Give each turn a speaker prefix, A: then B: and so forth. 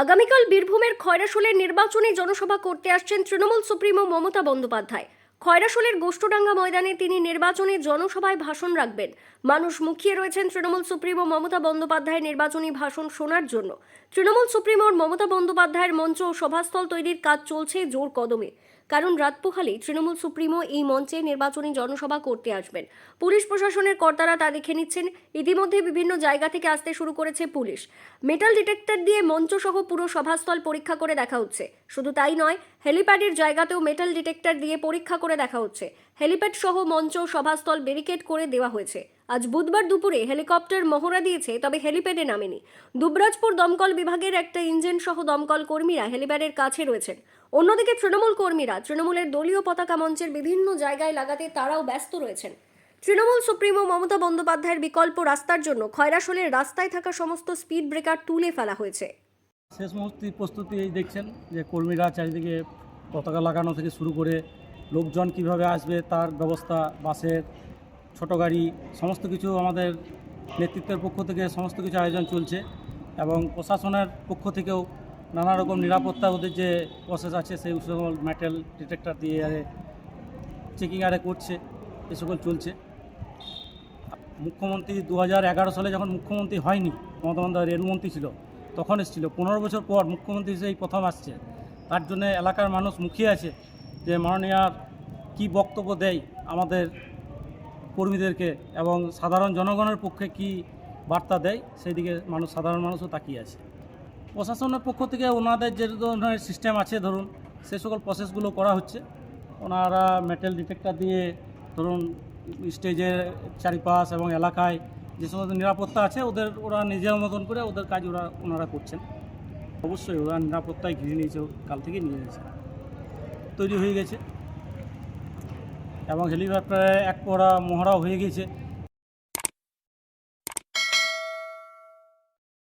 A: আগামীকাল বীরভূমের খয়রাশোলের নির্বাচনী জনসভা করতে আসছেন তৃণমূল সুপ্রিমো মমতা বন্দ্যোপাধ্যায়। খয়রাশোলের গোষ্ঠডাঙ্গা ময়দানে তিনি নির্বাচনী জনসভায় ভাষণ রাখবেন। মানুষ মুখিয়ে রয়েছেন তৃণমূল সুপ্রিমো মমতা বন্দ্যোপাধ্যায়ের নির্বাচনী ভাষণ শোনার জন্য। তৃণমূল সুপ্রিমোর মমতা বন্দ্যোপাধ্যায়ের মঞ্চ ও সভাস্থল তৈরির কাজ চলছে জোর কদমে। কারণ রাত পোহালেই তৃণমূল সুপ্রিমো এই মঞ্চে নির্বাচনী জনসভা করতে আসবেন। পুলিশ প্রশাসনের কর্তারা তা দেখে নিচ্ছেন। ইতিমধ্যে বিভিন্ন জায়গা থেকে আসতে শুরু করেছে পুলিশ। মেটাল ডিটেক্টর দিয়ে মঞ্চসহ পুরো সভাস্থল পরীক্ষা করে দেখা হচ্ছে। শুধু তাই নয়, হেলিপ্যাডের জায়গাতেও মেটাল ডিটেক্টর দিয়ে পরীক্ষা করে দেখা হচ্ছে। হেলিপ্যাড সহ মঞ্চ ও সভাস্থল ব্যারিকেড করে দেওয়া হয়েছে। আজ বুধবার দুপুরে হেলিকপ্টার মহড়া দিয়েছে, তবে হেলিপ্যাডে নামেনি। দুবরাজপুর দমকল বিভাগের একটা ইঞ্জিন সহ দমকল কর্মীরা হেলিপ্যাডের কাছে রয়েছেন। অন্যদিকে তৃণমূল কর্মীরা তৃণমূলের দলীয় পতাকা মঞ্চের বিভিন্ন জায়গায় লাগাতে তারাও ব্যস্ত রয়েছেন। তৃণমূল সুপ্রিমো মমতা বন্দ্যোপাধ্যায়ের বিকল্প রাস্তার জন্য খয়রাশোলের রাস্তায় থাকা সমস্ত স্পিড ব্রেকার তুলে ফেলা হয়েছে।
B: শেষ মুহূর্তে প্রস্তুতি এই দেখছেন যে কর্মীরা চারিদিকে পতাকা লাগানো থেকে শুরু করে লোকজন কিভাবে আসবে তার ব্যবস্থা, বাসের, ছোট গাড়ি, সমস্ত কিছু আমাদের নেতৃত্বের পক্ষ থেকে সমস্ত কিছু আয়োজন চলছে এবং প্রশাসনের পক্ষ থেকেও নানা রকম নিরাপত্তা ওদের যে প্রসেস আছে সেই সকল মেটাল ডিটেক্টর দিয়ে চেকিং করছে, এ সকল চলছে। মুখ্যমন্ত্রী 2011 সালে যখন মুখ্যমন্ত্রী হয়নি, মমতা বন্দ্যোপাধ্যায় রেলমন্ত্রী ছিল, তখন এসেছিল। 15 বছর পর মুখ্যমন্ত্রী হিসেবে এই প্রথম আসছে। তার জন্য এলাকার মানুষ মুখিয়ে আছে যে মাননীয়ার কী বক্তব্য দেয় আমাদের কর্মীদেরকে এবং সাধারণ জনগণের পক্ষে কি বার্তা দেয়, সেই দিকে সাধারণ মানুষও তাকিয়ে আছে। প্রশাসনের পক্ষ থেকে ওনাদের যে ধরনের সিস্টেম আছে ধরুন, সে সকল প্রসেসগুলো করা হচ্ছে। ওনারা মেটাল ডিটেক্টর দিয়ে ধরুন স্টেজের চারিপাশ এবং এলাকায় যে সমস্ত নিরাপত্তা আছে ওরা নিজের মতন করে ওদের কাজ ওনারা করছেন। অবশ্যই ওরা নিরাপত্তায় ঘিরে নিয়েছে, কাল থেকে নিয়ে নিয়েছে, তৈরি হয়ে গেছে এবং হেলিকপ্টারে এক পড়া মহড়াও হয়ে গেছে।